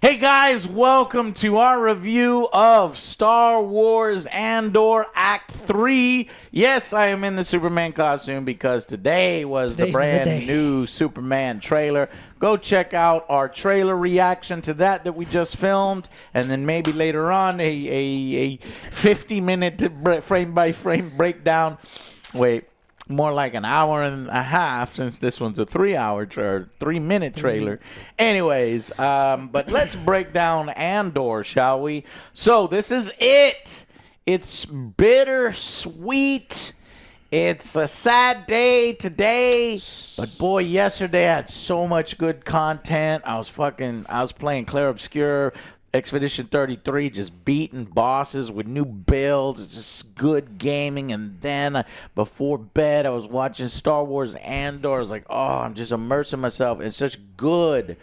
Hey guys, welcome to our review of Star Wars Andor Act 3. Yes, I am in the Superman costume because today was the brand new Superman trailer. Go check out our trailer reaction to that we just filmed, and then maybe later on a 50-minute frame-by-frame breakdown. Wait. More like an hour and a half, since this one's a 3-minute trailer. Anyways, but let's break down Andor, shall we? So this is it. It's bittersweet. It's a sad day today, but boy, yesterday I had so much good content. I was playing Clair Obscur, Expedition 33, just beating bosses with new builds, just good gaming. And then before bed, I was watching Star Wars Andor. I was like, oh, I'm just immersing myself in such good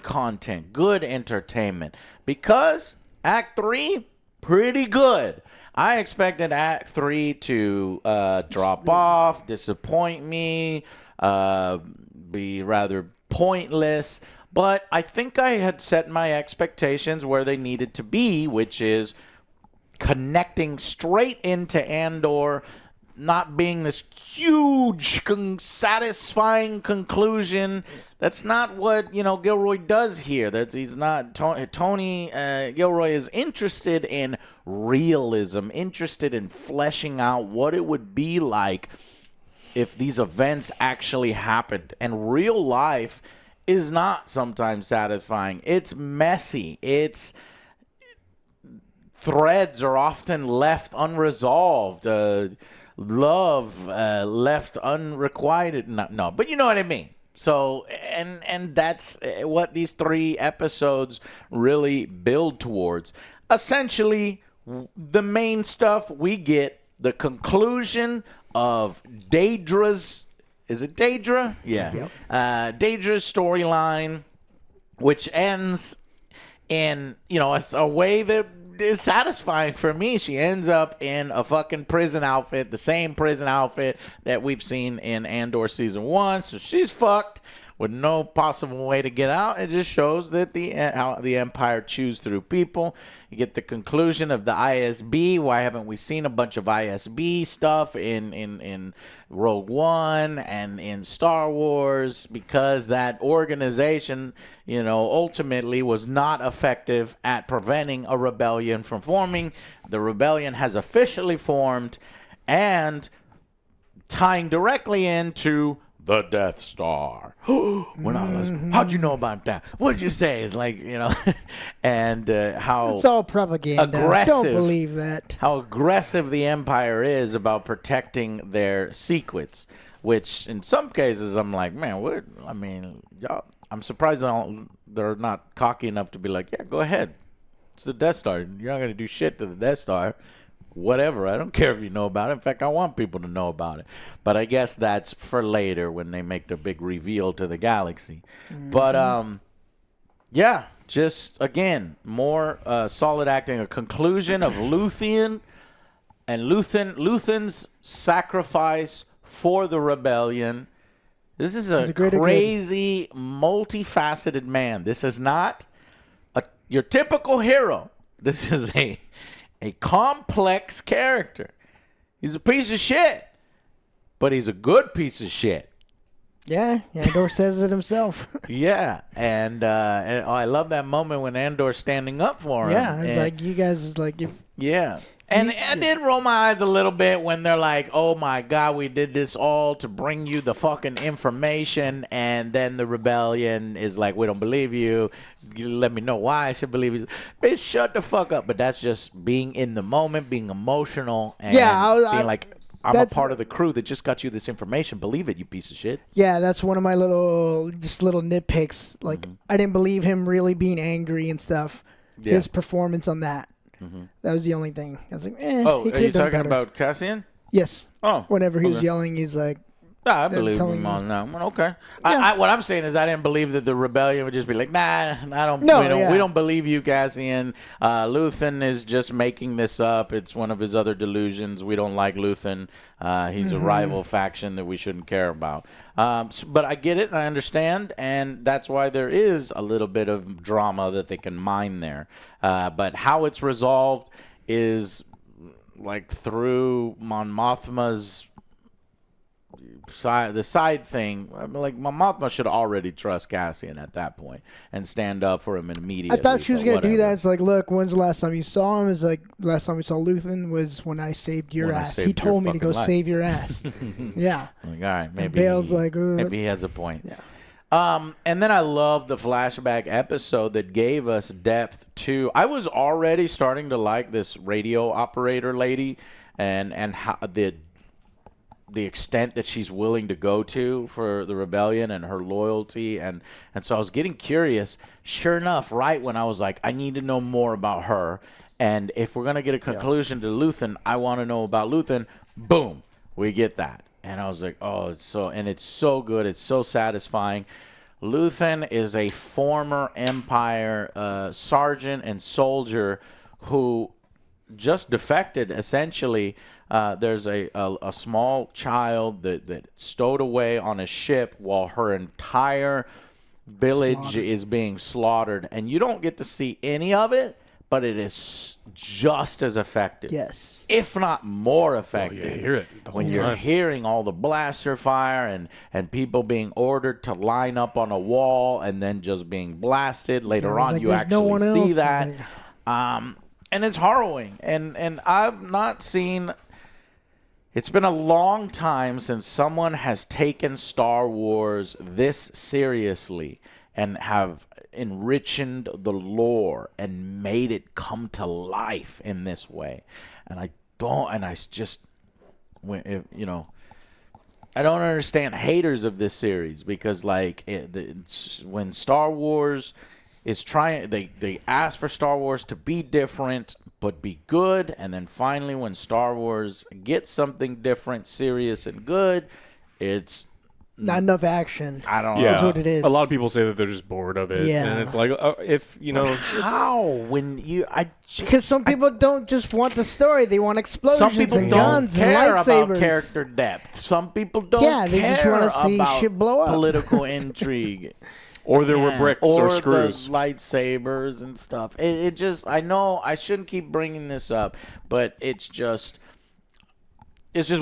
content, good entertainment. Because Act 3, pretty good. I expected Act 3 to drop off, disappoint me, be rather pointless. But I think I had set my expectations where they needed to be, which is connecting straight into Andor, not being this huge, satisfying conclusion. That's not what, Gilroy does here. He's not. Tony Gilroy is interested in realism, interested in fleshing out what it would be like if these events actually happened. And real life is not sometimes satisfying. It's messy. Threads are often left unresolved. Love left unrequited. No, but you know what I mean. So, and that's what these 3 episodes really build towards. Essentially, the main stuff we get, the conclusion of Daedra's. Is it Daedra? Yeah. Yep. Daedra's storyline, which ends in, a way that is satisfying for me. She ends up in a fucking prison outfit, the same prison outfit that we've seen in Andor Season 1. So she's fucked with no possible way to get out. It just shows that how the Empire chews through people. You get the conclusion of the ISB. Why haven't we seen a bunch of ISB stuff in Rogue One and in Star Wars? Because that organization, ultimately was not effective at preventing a rebellion from forming. The rebellion has officially formed, and tying directly into the Death Star. How'd you know about that? What'd you say? It's like, and how it's all propaganda. Don't believe that. How aggressive the Empire is about protecting their secrets, which in some cases I'm like, man, y'all, I'm surprised they're not cocky enough to be like, yeah, go ahead. It's the Death Star. You're not going to do shit to the Death Star. Whatever. I don't care if you know about it. In fact, I want people to know about it. But I guess that's for later when they make the big reveal to the galaxy. Mm-hmm. But, yeah, just, again, more solid acting. A conclusion of Luthen's sacrifice for the rebellion. This is a crazy, multifaceted man. This is not your typical hero. This is a complex character. He's a piece of shit, but he's a good piece of shit. Yeah, Andor says it himself. Yeah, and I love that moment when Andor's standing up for him. Yeah, it's like, you guys, like, if... Yeah. And I did roll my eyes a little bit when they're like, oh my God, we did this all to bring you the fucking information. And then the rebellion is like, we don't believe you. You let me know why I should believe you. Bitch, shut the fuck up. But that's just being in the moment, being emotional, and being like, I'm a part of the crew that just got you this information. Believe it, you piece of shit. Yeah, that's one of my little nitpicks. Like, I didn't believe him really being angry and stuff. Yeah. His performance on that. Mm-hmm. That was the only thing. I was like, are you talking about Cassian? Yes. Oh. Whenever he was yelling, he's like, I believe him on that one. Okay. Yeah. What I'm saying is I didn't believe that the rebellion would just be like, nah, we don't believe you, Cassian. Luthen is just making this up. It's one of his other delusions. We don't like Luthen. He's a rival faction that we shouldn't care about. But I get it and I understand, and that's why there is a little bit of drama that they can mine there. But how it's resolved is like through Mon Mothma's side thing. Like, Mon Mothma should already trust Cassian at that point and stand up for him immediately. I thought she was gonna do that. It's like, look, when's the last time you saw him? It's like, last time we saw Luthen was when I saved your ass. He told me to go save your ass. Yeah. Like, all right, maybe Bale's like, maybe he has a point. Yeah. And then I love the flashback episode that gave us depth to. I was already starting to like this radio operator lady, and how the extent that she's willing to go to for the rebellion and her loyalty, and so I was getting curious. Sure enough, right when I was like, I need to know more about her, and if we're gonna get a conclusion to Luthen, I want to know about Luthen. Boom, we get that. And I was like, oh, it's so good. It's so satisfying. Luthen is a former Empire sergeant and soldier who just defected, essentially. There's a small child that stowed away on a ship while her entire village is being slaughtered. And you don't get to see any of it, but it is just as effective. Yes. If not more effective. You hear it when you're hearing all the blaster fire and people being ordered to line up on a wall and then just being blasted. Later on, you actually see that. And it's harrowing. And I've not seen... It's been a long time since someone has taken Star Wars this seriously and have enriched the lore and made it come to life in this way. And I don't understand haters of this series, because like when Star Wars is trying, they ask for Star Wars to be different but be good, and then finally when Star Wars gets something different, serious and good, it's not enough action. I don't know. Yeah, That's what it is. A lot of people say that they're just bored of it. Yeah. And it's like, if, you know. Because some people don't just want the story. They want explosions some people and don't guns and care lightsabers. about character depth. Some people don't they just care want to see about shit blow up. political intrigue. Or there were bricks or screws. The lightsabers and stuff. It just, I know I shouldn't keep bringing this up, but it's just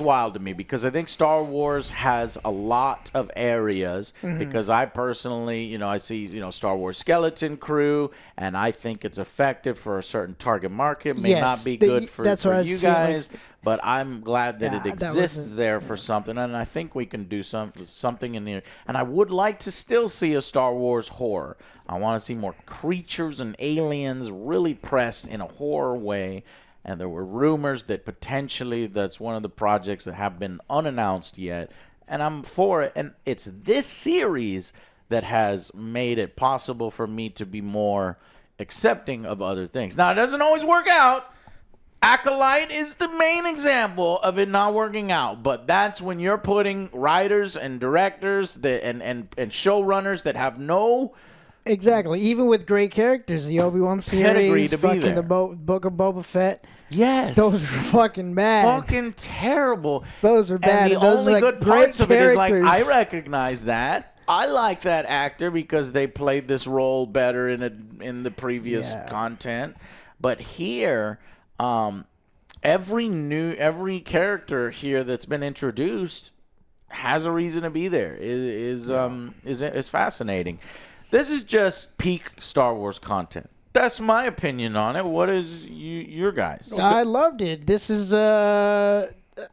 wild to me, because I think Star Wars has a lot of areas, because I personally, I see, Star Wars Skeleton Crew, and I think it's effective for a certain target market. May not be good for you guys, but I'm glad that it exists there for something, and I think we can do something in there. And I would like to still see a Star Wars horror. I want to see more creatures and aliens really pressed in a horror way. And there were rumors that potentially that's one of the projects that have been unannounced yet. And I'm for it. And it's this series that has made it possible for me to be more accepting of other things. Now, it doesn't always work out. Acolyte is the main example of it not working out. But that's when you're putting writers and directors and showrunners that have no... Exactly. Even with great characters, the Obi-Wan series, fucking the Book of Boba Fett. Yes. Those were fucking bad. Fucking terrible. Those were bad. And the only good parts of it is like, I recognize that. I like that actor because they played this role better in the previous content. But here, every character here that's been introduced has a reason to be there. Is fascinating. This is just peak Star Wars content. That's my opinion on it. What is your guys? I loved it. This is I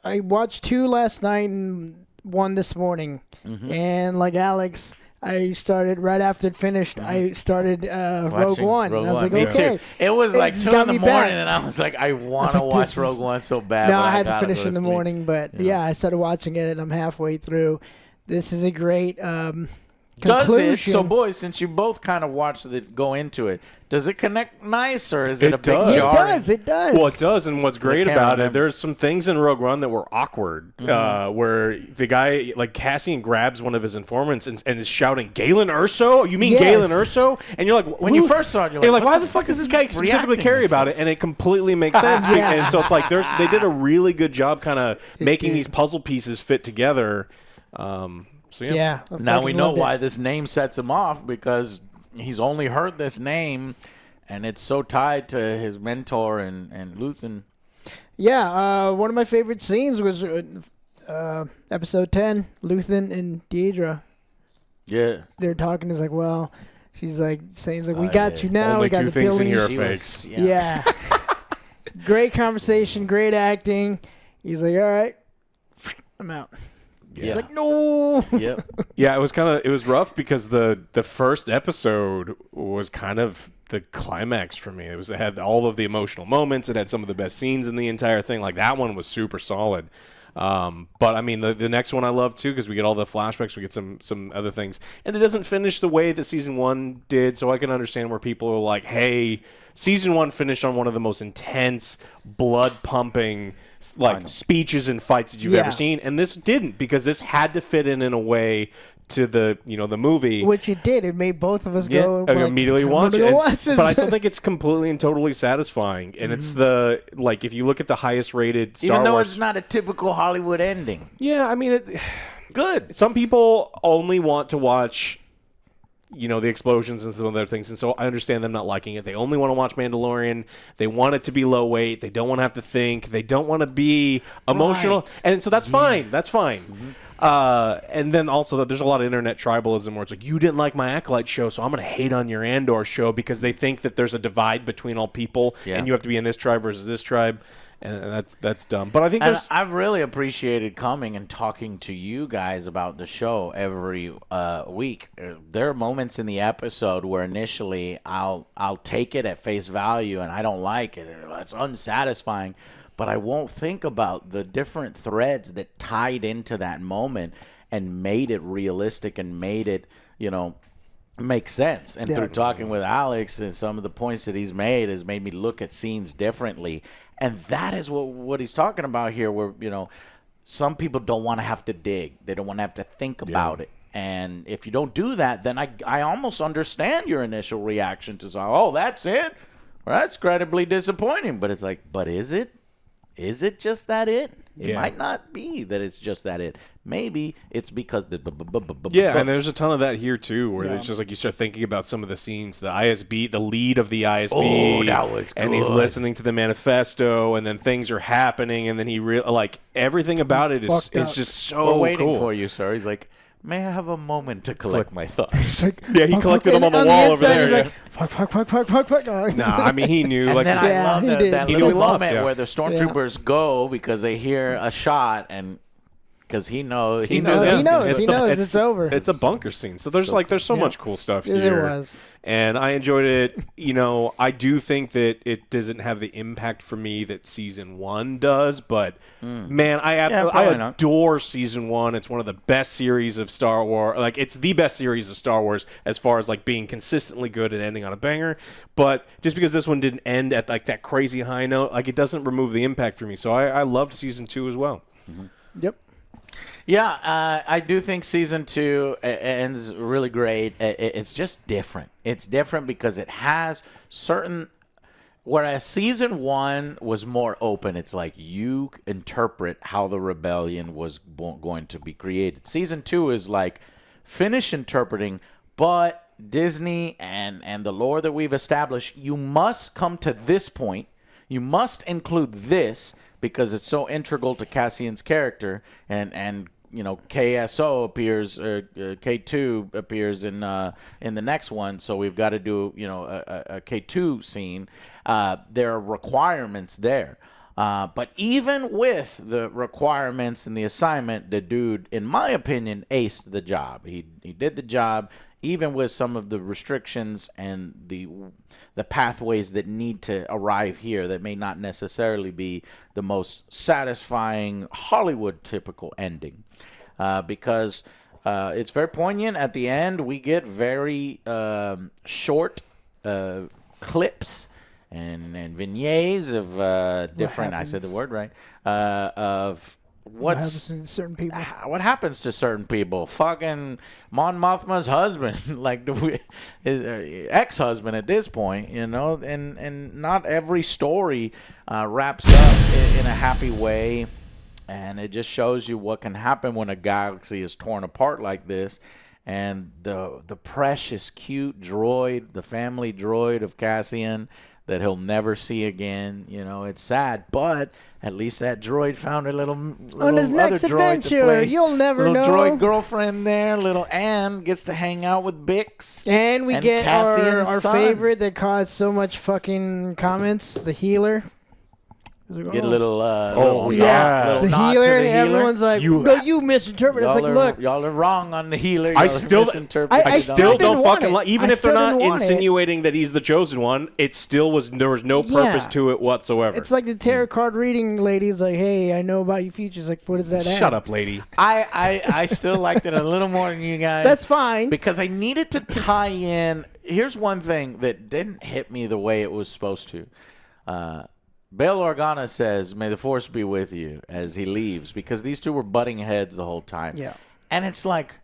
watched 2 last night and 1 this morning. And like Alex, I started right after it finished. I started Rogue One. I was like, okay. It was like 2 in the morning, and I was like, I want to watch Rogue One so bad. No, I had to finish in the morning, but yeah, I started watching it, and I'm halfway through. This is a great conclusion. So, boys, since you both kind of watched it go into it, does it connect nice or is it a big does. jar? It does. Well, it does, and what's great can't about remember. it, there's some things in Rogue One that were awkward, where the guy, like Cassian, grabs one of his informants and is shouting, "Galen Erso? You mean Yes. Galen Erso?" And you're like, When you first saw it, you're like, why what the the fuck fuck does is this guy he specifically reacting care this about way? it? And it completely makes sense. Yeah. And so it's like they did a really good job kind of making did. these puzzle pieces fit together. So Yeah. I Now we fucking know loved it. why this name sets him off, because he's only heard this name, and it's so tied to his mentor and Luthen. Yeah, one of my favorite scenes was episode 10, Luthen and Deidre. Yeah. They're talking. It's like, well, she's like saying, it's like, we Oh, got yeah. you now. Only we got two the things in building. here are She fakes. was- Yeah. Great conversation, great acting. He's like, all right, I'm out. Yeah. It's like, no. Yep. Yeah, it was rough because the first episode was kind of the climax for me. It had all of the emotional moments. It had some of the best scenes in the entire thing. Like that one was super solid. But I mean, the next one I love too, because we get all the flashbacks, we get some other things, and it doesn't finish the way that season 1 did. So I can understand where people are like, "Hey, season 1 finished on one of the most intense, blood pumping." Like speeches and fights that you've Yeah. ever seen, and this didn't, because this had to fit in a way to the the movie, Which it did. It made both of us go I like, immediately "I'm watch gonna it. go watch this." But I still think it's completely and totally satisfying, and it's the like if you look at the highest rated Star Even though Wars, it's not a typical Hollywood ending. yeah, I mean Good. some people only want to watch the explosions and some other things, and so I understand them not liking it. They only want to watch Mandalorian. They want it to be low weight. They don't want to have to think. They don't want to be emotional, Right. and so that's fine. That's fine. And then also that there's a lot of internet tribalism where it's like, you didn't like my Acolyte show, so I'm going to hate on your Andor show, because they think that there's a divide between all people, Yeah. and you have to be in this tribe versus this tribe, and that's dumb. But I think And there's I've really appreciated coming and talking to you guys about the show every week. There are moments in the episode where initially I'll take it at face value and I don't like it. It's unsatisfying. But I won't think about the different threads that tied into that moment and made it realistic and made it, make sense. And through talking with Alex and some of the points that he's made has made me look at scenes differently. And that is what he's talking about here, where, some people don't want to have to dig. They don't want to have to think about it. And if you don't do that, then I almost understand your initial reaction to, oh, that's it? Well, that's incredibly disappointing. But it's like, but is it? Is it just that it? It might not be that it's just that it. Maybe it's because and there's a ton of that here too, where it's just like you start thinking about some of the scenes, the ISB, the lead of the ISB, Oh, that was and he's good. listening to the manifesto, and then things are happening, and then he like everything about it is Fucked up. it's just so we're waiting cool. for you, sir. He's like, may I have a moment to collect my thoughts? It's like, Yeah, he fuck, collected fuck, them on the and wall over inside there, he's yeah. like, fuck. Nah, I mean he knew And like then Yeah, I love he that, did. that He little knew he lost, moment yeah. where the stormtroopers go because they hear a shot, and because he knows knows, he knows, it's over. It's a bunker scene, so there's so much cool stuff Yeah, here. there was. And I enjoyed it. I do think that it doesn't have the impact for me that season 1 does, but man, I probably not. adore season 1. It's one of the best series of Star Wars. Like, it's the best series of Star Wars as far as like being consistently good and ending on a banger. But just because this one didn't end at like that crazy high note, like, it doesn't remove the impact for me. So I loved season 2 as well. Yep. Yeah, I do think season 2 ends really great. It's just different. It's different because it has certain. Whereas season 1 was more open, it's like you interpret how the rebellion was going to be created. Season 2 is like finish interpreting, but Disney and the lore that we've established, you must come to this point. You must include this because it's so integral to Cassian's character, and KSO appears, K2 appears in the next one, so we've got to do a K2 scene. There are requirements there, but even with the requirements and the assignment, the dude, in my opinion, aced the job. He did the job, even with some of the restrictions and the pathways that need to arrive here that may not necessarily be the most satisfying Hollywood typical ending. Because It's very poignant. At the end, we get very short clips and vignettes of different. I said the word right. Of what happens to certain people. What happens to certain people? Fucking Mon Mothma's husband, like his ex-husband at this point, you know. And not every story wraps up in a happy way. And it just shows you what can happen when a galaxy is torn apart like this. And the precious, cute droid, the family droid of Cassian that he'll never see again. You know, it's sad, but at least that droid found a little on his next adventure. You'll never know. Little droid girlfriend there. Little Anne gets to hang out with Bix. And we get our favorite that caused so much fucking comments, the healer. Get a little, the nod healer. to the healer. Everyone's like, you misinterpret. It's like, look, y'all are wrong on the healer. I still don't fucking like. Even if they're not insinuating that he's the chosen one, it still was. There was no purpose to it whatsoever. It's like the tarot card reading lady's like, hey, I know about your futures. Like, what is that? Shut up, lady. I still liked it a little more than you guys. That's fine because I needed to tie in. Here's one thing that didn't hit me the way it was supposed to. Bail Organa says, "May the Force be with you," as he leaves, because these two were butting heads the whole time. Yeah. And it's like,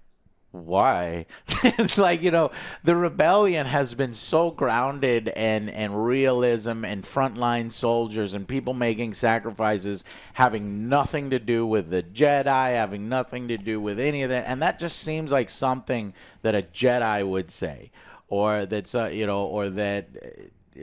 why? It's like, you know, the rebellion has been so grounded and realism and frontline soldiers and people making sacrifices, having nothing to do with the Jedi, having nothing to do with any of that. And that just seems like something that a Jedi would say, or that's, you know, or that...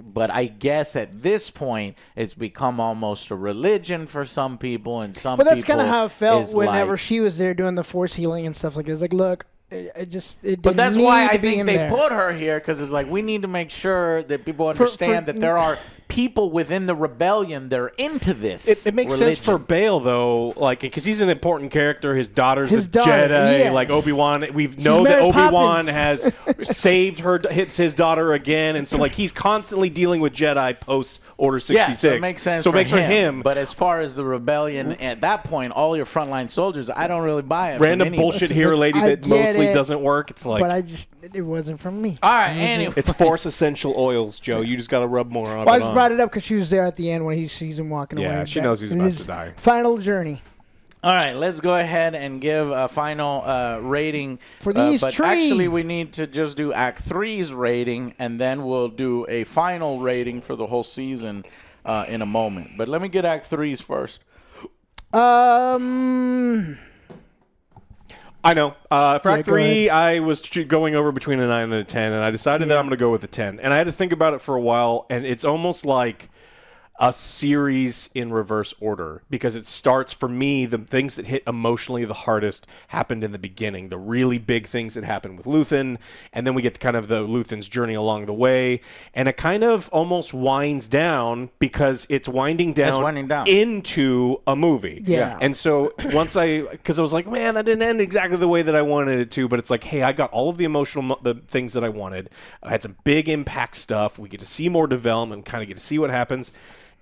But I guess at this point, it's become almost a religion for some people, and some. But that's kind of how it felt whenever like, she was there doing the Force healing and stuff like this. Like, look, it didn't. But that's why I think they there. put her here, because it's like we need to make sure that people understand that there are people within the rebellion that are into this. It makes religion. sense for Bail though, like because he's an important character. His daughter's a Jedi, yes. like Obi-Wan. We know that Obi-Wan has saved his daughter again, and so like he's constantly dealing with Jedi post Order 66. Yeah, so it makes sense. So it makes for him. But as far as the rebellion, at that point, all your frontline soldiers, I don't really buy it. Random bullshit hero lady that mostly doesn't work. It's like, but it wasn't from me. All right, anyway. It's Force essential oils, Joe. You just got to rub more on. Well, I just brought it up because she was there at the end when he sees him walking away. Yeah, she knows he's about to die. Final journey. All right, let's go ahead and give a final rating for these but actually, we need to just do Act 3's rating, and then we'll do a final rating for the whole season in a moment. But let me get Act 3's first. I know. For Act 3, I was going over between a 9 and a 10, and I decided that I'm going to go with a 10. And I had to think about it for a while, and it's almost like a series in reverse order, because it starts, for me, the things that hit emotionally the hardest happened in the beginning. The really big things that happened with Luthen, and then we get kind of the Luthen's journey along the way, and it kind of almost winds down because it's winding down into a movie. Yeah. And so because I was like, man, that didn't end exactly the way that I wanted it to, but it's like, hey, I got all of the emotional the things that I wanted. I had some big impact stuff. We get to see more development, kind of get to see what happens.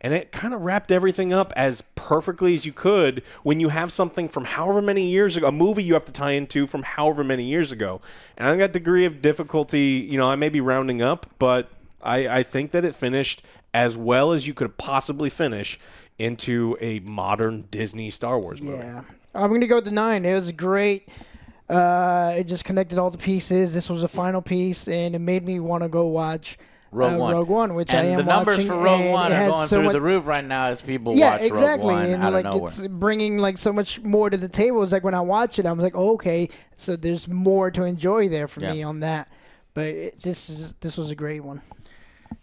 And it kind of wrapped everything up as perfectly as you could when you have something from however many years ago, a movie you have to tie into from however many years ago. And I think that degree of difficulty, you know, I may be rounding up, but I think that it finished as well as you could possibly finish into a modern Disney Star Wars movie. Yeah. I'm going to go with the 9. It was great. It just connected all the pieces. This was a final piece, and it made me want to go watch Rogue One, which I am watching. And the numbers for Rogue One are going through the roof right now as people watch Rogue One and out like of nowhere. It's bringing like so much more to the table. It's like when I watch it, I'm like, oh, okay, so there's more to enjoy there for me on that. But this was a great one.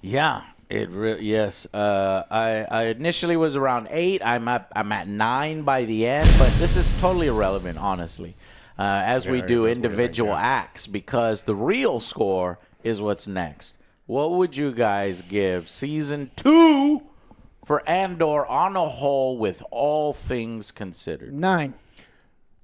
Yeah, yes. I initially was around 8. I'm at 9 by the end, but this is totally irrelevant, honestly. As we do individual acts, because the real score is what's next. What would you guys give Season 2 for Andor on a whole with all things considered? 9.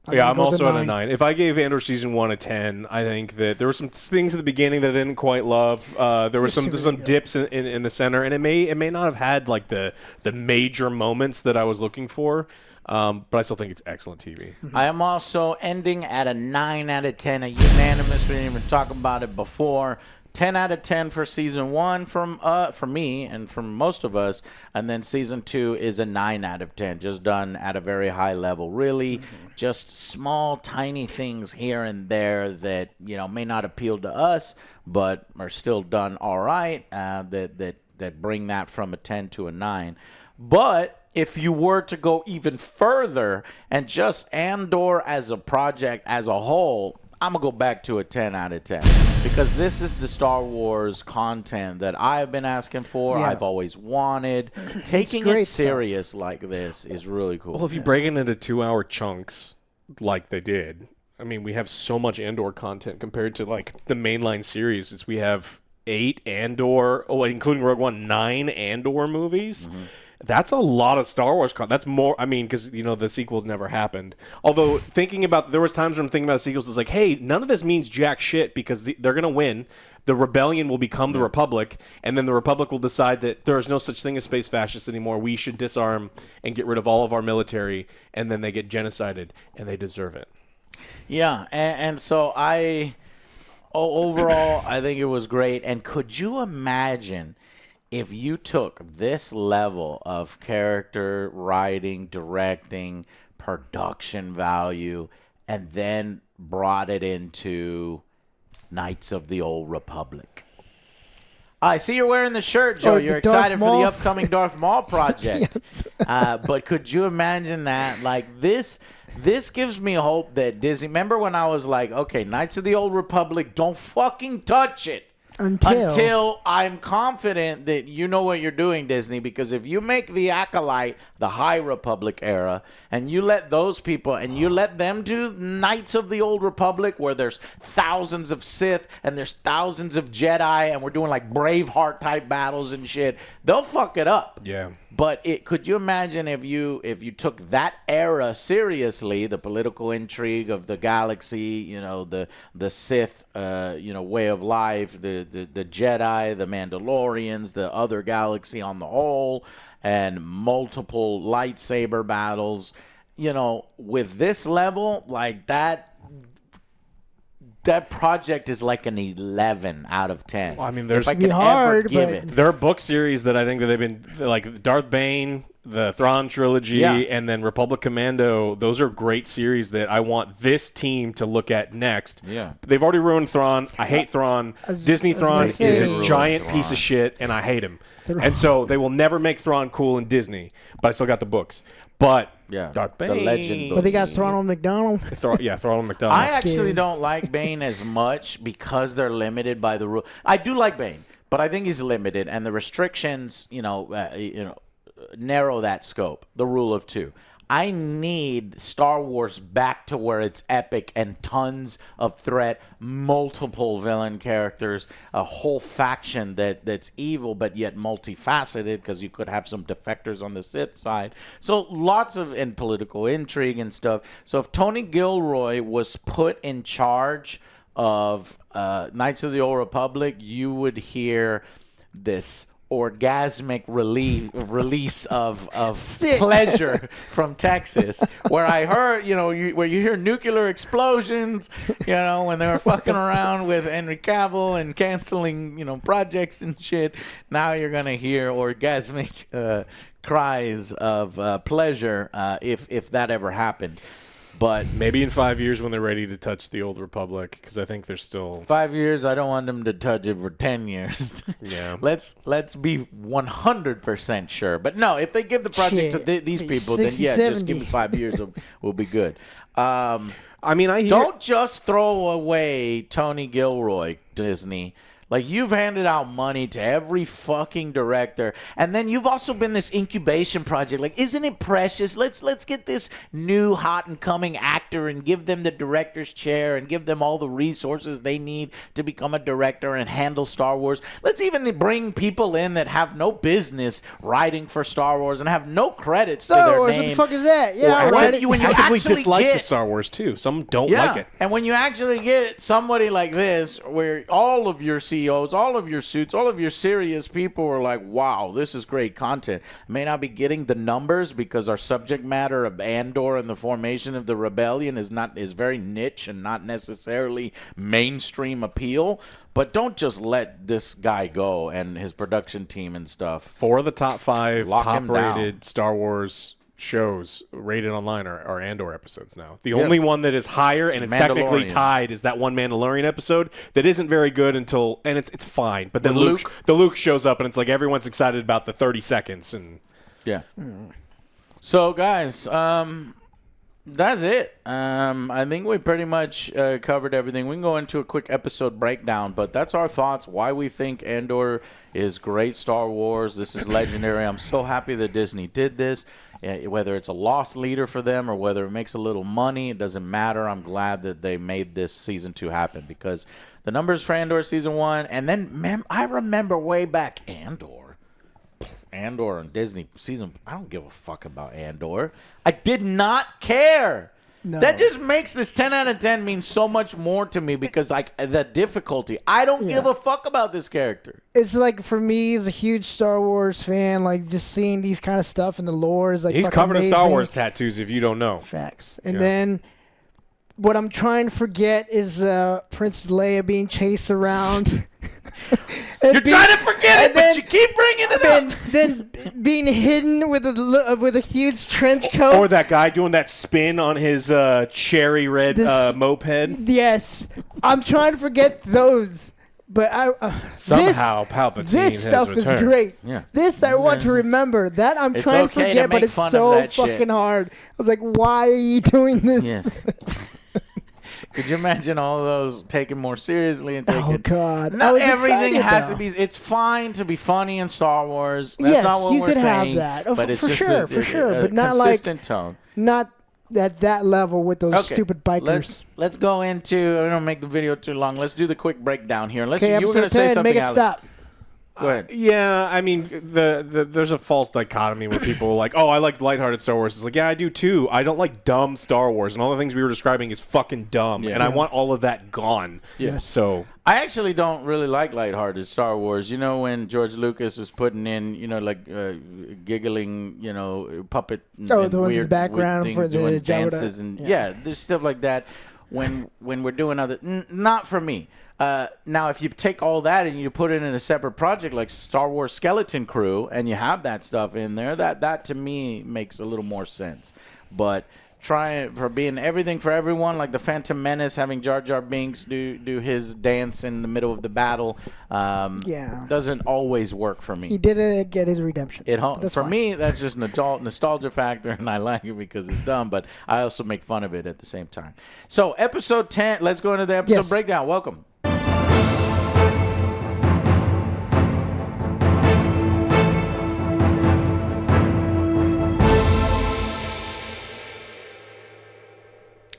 I'm also at a 9. If I gave Andor Season 1 a 10, I think that there were some things at the beginning that I didn't quite love. There were some dips in the center, and it may not have had like the major moments that I was looking for. But I still think it's excellent TV. I am also ending at a 9 out of 10, a unanimous. We didn't even talk about it before. 10 out of 10 for season 1 for me and from most of us, and then season 2 is a 9 out of 10, just done at a very high level. Really, just small, tiny things here and there that may not appeal to us, but are still done all right. That bring that from a 10 to a 9. But if you were to go even further and just Andor as a project as a whole, I'm going to go back to a 10 out of 10 because this is the Star Wars content that I've been asking for. Yeah. I've always wanted. Taking it serious like this is really cool. Well, if you break it into 2-hour chunks like they did, I mean, we have so much Andor content compared to like the mainline series. We have 8 Andor, including Rogue One, 9 Andor movies. That's a lot of Star Wars content. That's more, I mean, because, the sequels never happened. Although, there was times when I'm thinking about the sequels, it's like, hey, none of this means jack shit because they're going to win. The rebellion will become the Republic, and then the Republic will decide that there is no such thing as space fascists anymore. We should disarm and get rid of all of our military, and then they get genocided, and they deserve it. Yeah, and so overall, I think it was great. And could you imagine if you took this level of character, writing, directing, production value, and then brought it into Knights of the Old Republic? I see you're wearing the shirt, Joe. You're excited for the upcoming Darth Maul project. Yes. But could you imagine that? Like this gives me hope that Disney. Remember when I was like, okay, Knights of the Old Republic, don't fucking touch it. Until I'm confident that you know what you're doing, Disney, because if you make the Acolyte the High Republic era and you let those people and you let them do Knights of the Old Republic where there's thousands of Sith and there's thousands of Jedi and we're doing like Braveheart type battles and shit, they'll fuck it up. Yeah. But could you imagine if you took that era seriously, the political intrigue of the galaxy, the Sith, way of life, the Jedi, the Mandalorians, the other galaxy on the whole, and multiple lightsaber battles, with this level, like that project is like an 11 out of 10. Well, I mean, there's if I can ever give it. There are book series that I think that they've been like Darth Bane, the Thrawn trilogy, and then Republic Commando. Those are great series that I want this team to look at next. Yeah. They've already ruined Thrawn. I hate Thrawn. Disney Thrawn is a giant piece of shit, and I hate him. And so they will never make Thrawn cool in Disney, but I still got the books. But Darth Bane. The legend. But they got Ronald McDonald. Ronald McDonald. I actually don't like Bane as much because they're limited by the rule. I do like Bane, but I think he's limited, and the restrictions, narrow that scope. The rule of 2. I need Star Wars back to where it's epic and tons of threat, multiple villain characters, a whole faction that's evil but yet multifaceted because you could have some defectors on the Sith side. So lots of political intrigue and stuff. So if Tony Gilroy was put in charge of Knights of the Old Republic, you would hear this orgasmic release of pleasure from Texas, where I heard, where you hear nuclear explosions, when they were fucking around with Henry Cavill and canceling, projects and shit. Now you're gonna hear orgasmic cries of pleasure if that ever happened. But maybe in 5 years when they're ready to touch the Old Republic, because I think they're still 5 years. I don't want them to touch it for 10 years. Yeah. Let's be 100% sure. But no, if they give the project to these people, 60, then yeah, 70. just give me 5 years. We'll be good. I mean, don't just throw away Tony Gilroy, Disney. Like, you've handed out money to every fucking director, and then you've also been this incubation project. Like, isn't it precious? Let's get this new hot and coming actor and give them the director's chair and give them all the resources they need to become a director and handle Star Wars. Let's even bring people in that have no business writing for Star Wars and have no credits to their Wars, name. what the fuck is that? Yeah, when you actively actually dislike get the Star Wars too. Some don't like it. And when you actually get somebody like this, where all of your seasons CEOs, all of your suits, all of your serious people were like, wow, this is great content. May not be getting the numbers because our subject matter of Andor and the formation of the rebellion is very niche and not necessarily mainstream appeal. But don't just let this guy go and his production team and stuff. 4 of the top 5 Lock him top-rated Star Wars shows rated online are Andor episodes now. The only one that is higher and it's technically tied is that one Mandalorian episode that isn't very good until, and it's fine. But then Luke shows up and it's like everyone's excited about the 30 seconds and yeah. So guys, that's it. I think we pretty much covered everything. We can go into a quick episode breakdown, but that's our thoughts, why we think Andor is great Star Wars. This is legendary. I'm so happy that Disney did this. Whether it's a lost leader for them or whether it makes a little money, it doesn't matter. I'm glad that they made this season 2 happen because the numbers for Andor season 1, and then I remember way back Andor and Disney season. I don't give a fuck about Andor. I did not care. No. That just makes this 10 out of 10 mean so much more to me because like the difficulty. I don't give a fuck about this character. It's like for me as a huge Star Wars fan, like just seeing these kind of stuff in the lore is like he's covered in Star Wars tattoos if you don't know. Facts. And then what I'm trying to forget is Princess Leia being chased around. You're trying to forget it, but you keep bringing it up. Then being hidden with a huge trench coat. Or that guy doing that spin on his cherry red moped. Yes. I'm trying to forget those. But somehow Palpatine this stuff is great. Yeah. This I want to remember. That I'm trying to forget, but it's so fucking hard. I was like, why are you doing this? Yes. Could you imagine all of those taken more seriously and taken? Oh God! Not everything has to be. It's fine to be funny in Star Wars. That's not what we're saying. Have that. But it's for just sure. But not consistent tone. Not at that level with those stupid bikers. Let's go into. I don't make the video too long. Let's do the quick breakdown here. Unless you were going to say something, make it Alex. Stop. Go ahead. Yeah, I mean, there's a false dichotomy where people are like, oh, I like lighthearted Star Wars. It's like, yeah, I do too. I don't like dumb Star Wars, and all the things we were describing is fucking dumb, and I want all of that gone. Yes. So I actually don't really like lighthearted Star Wars. You know, when George Lucas was putting in, like giggling, puppet the ones in the background for the dances and there's stuff like that. When we're doing other, not for me. Now, if you take all that and you put it in a separate project like Star Wars Skeleton Crew and you have that stuff in there, that to me makes a little more sense. But trying for being everything for everyone, like the Phantom Menace, having Jar Jar Binks do his dance in the middle of the battle, doesn't always work for me. He didn't get his redemption. For me, that's just an adult nostalgia factor, and I like it because it's dumb, but I also make fun of it at the same time. So, episode 10, let's go into the episode breakdown. Welcome.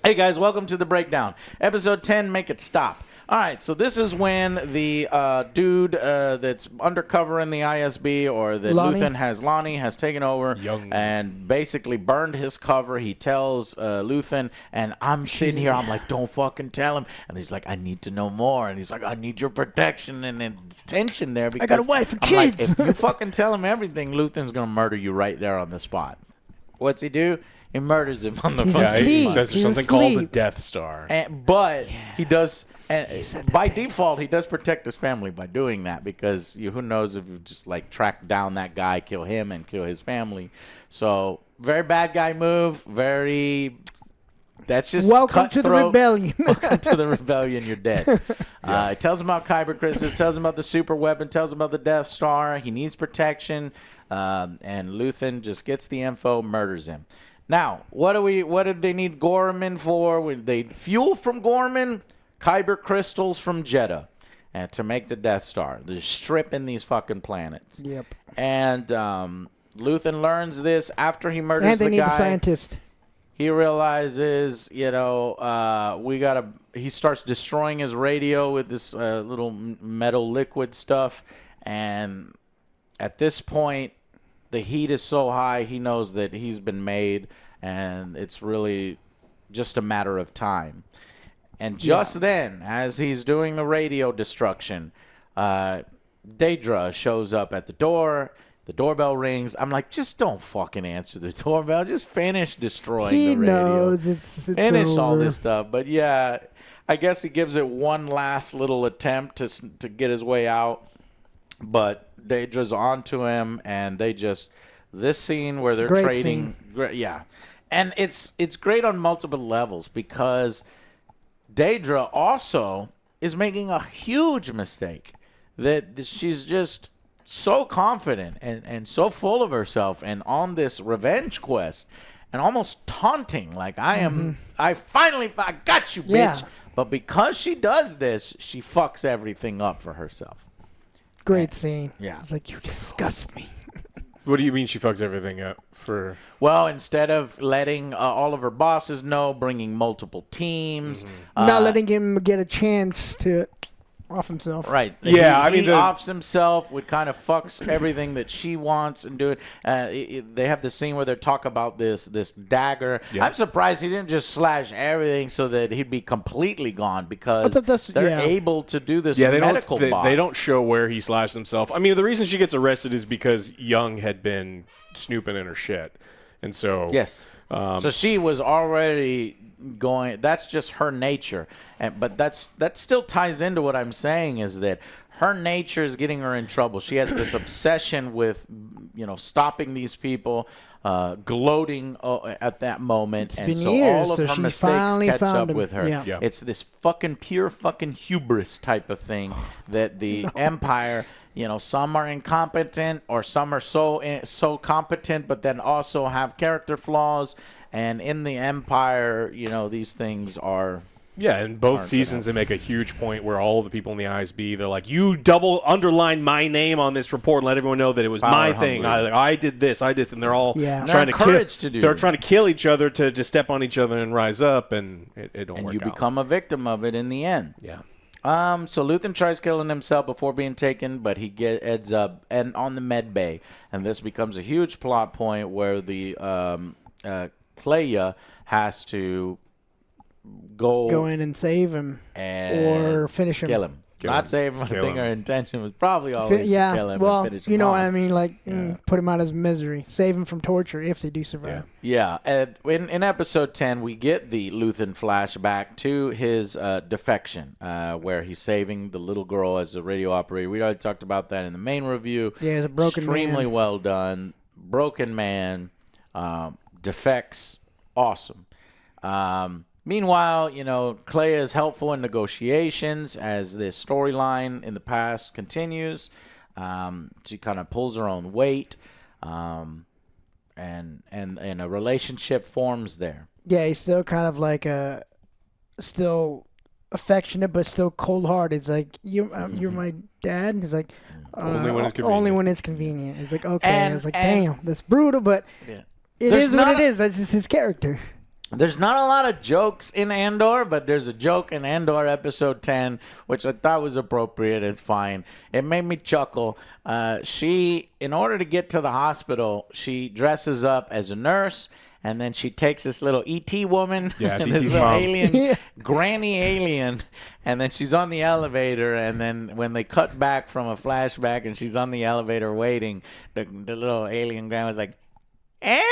Hey guys, welcome to the breakdown. Episode 10, Make It Stop. All right, so this is when the dude that's undercover in the ISB or that Lonnie has taken over and basically burned his cover. He tells Luthen, and I'm sitting here, I'm like, don't fucking tell him. And he's like, I need to know more. And he's like, I need your protection. And it's tension there because I got a wife and kids. Like, if you fucking tell him everything, Luthen's going to murder you right there on the spot. What's he do? He murders him on the phone. He says there's something called the Death Star. But he does, and by default, he does protect his family by doing that because who knows if you just like track down that guy, kill him, and kill his family. So very bad guy move. That's just welcome to the rebellion. Welcome to the rebellion. You're dead. It tells him about Kyber crystals. Tells him about the super weapon. Tells him about the Death Star. He needs protection, and Luthen just gets the info, murders him. Now, what did they need Gorman for? They fuel from Gorman, Kyber crystals from Jeddah, and to make the Death Star. They're stripping these fucking planets. Yep. And Luthen learns this after he murders the guy. And they need the scientist. He realizes, he starts destroying his radio with this little metal liquid stuff, and at this point, the heat is so high, he knows that he's been made, and it's really just a matter of time. And just then, as he's doing the radio destruction, Daedra shows up at the door. The doorbell rings. I'm like, just don't fucking answer the doorbell. Just finish destroying the radio. He knows it's finish over. all this stuff. But yeah, I guess he gives it one last little attempt to get his way out. But Daedra's onto him, and they just this scene where they're Great trading. Yeah, and it's great on multiple levels because Daedra also is making a huge mistake that she's just so confident and so full of herself and on this revenge quest and almost taunting like I got you, bitch. Yeah. But because she does this, she fucks everything up for herself. Great scene. Yeah. It's like, you disgust me. What do you mean she fucks everything up for? Well, instead of letting all of her bosses know, bringing multiple teams, Not letting him get a chance to off himself. right? Yeah, he offs himself, would kind of fucks everything that she wants and do it. They have the scene where they talk about this dagger. Yeah. I'm surprised he didn't just slash everything so that he'd be completely gone because they're able to do this. Yeah, they don't show where he slashed himself. I mean, the reason she gets arrested is because Young had been snooping in her shit, and so yes. So she was already going. That's just her nature, but that still ties into what I'm saying is that her nature is getting her in trouble. She has this obsession with, stopping these people, gloating at that moment, It's and been so years, all of so her she mistakes finally catch found up him. with her. Yeah. It's this pure fucking hubris type of thing that the Empire. Some are incompetent, or some are so competent, but then also have character flaws. And in the Empire, these things are. Yeah, in both seasons, they make a huge point where all the people in the ISB, they're like, you double underline my name on this report and let everyone know that it was my thing. I did this, and they're all trying they're trying to kill each other to step on each other and rise up, and it don't work out. And you become a victim of it in the end. Yeah. So Luthen tries killing himself before being taken, but he ends up on the med bay, and this becomes a huge plot point where the Kleya has to go in and save him and or finish him. Kill him. Not save him. I think her intention was probably always to kill him well, and finish him you know off. what I mean? Like, put him out of his misery. Save him from torture if they do survive. Yeah. In episode 10, we get the Luthen flashback to his defection, where he's saving the little girl as a radio operator. We already talked about that in the main review. Yeah, he's a broken man. Extremely well done. Broken man. Defects. Awesome. Meanwhile, Kleya is helpful in negotiations as this storyline in the past continues. She kind of pulls her own weight, and a relationship forms there. Yeah, he's still kind of like still affectionate, but still cold-hearted. It's like, you're my dad? He's like, only when it's convenient. Only when it's convenient. He's like, okay. I was like, damn, that's brutal, but it There's is what it is. That's just his character. There's not a lot of jokes in Andor, but there's a joke in Andor episode 10, which I thought was appropriate. It's fine. It made me chuckle. She, in order to get to the hospital, she dresses up as a nurse, and then she takes this little E.T. woman, this little alien, granny alien, and then she's on the elevator, and then when they cut back from a flashback and she's on the elevator waiting, the little alien grandma's like, eh?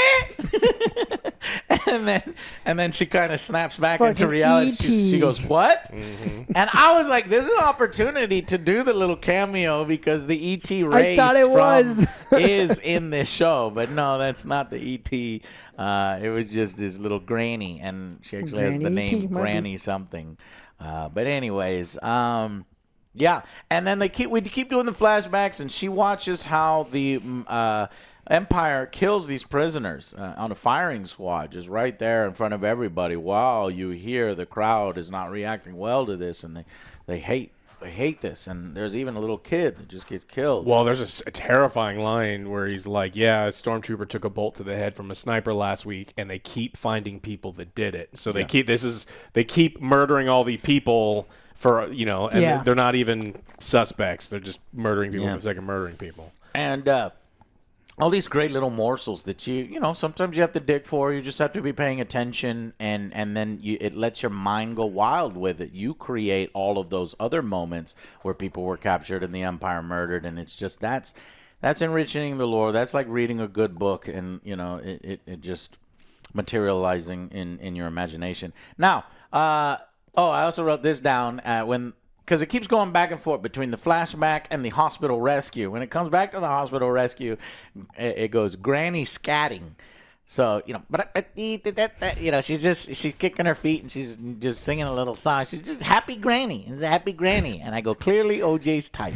and then she kind of snaps back into reality. She goes, what? And I was like, this is an opportunity to do the little cameo because the E.T. race is in this show. But no, that's not the E.T. It was just this little granny, and she actually has the name Granny something. But anyways, yeah. And then we keep doing the flashbacks, and she watches how the Empire kills these prisoners on a firing squad, just right there in front of everybody. While you hear the crowd is not reacting well to this, and they hate this. And there's even a little kid that just gets killed. Well, there's a terrifying line where he's like, "Yeah, a stormtrooper took a bolt to the head from a sniper last week, and they keep finding people that did it. So they keep murdering all the people." They're not even suspects. They're just murdering people for the sake of murdering people. And all these great little morsels that you know, sometimes you have to dig for. You just have to be paying attention, and then it lets your mind go wild with it. You create all of those other moments where people were captured and the Empire murdered, and it's just that's enriching the lore. That's like reading a good book, and you know, it just materializing in your imagination. Now, I also wrote this down because it keeps going back and forth between the flashback and the hospital rescue. When it comes back to the hospital rescue, it goes Granny scatting. So, you know, she's kicking her feet and she's just singing a little song. She's just happy granny. It's a happy granny. And I go, clearly OJ's type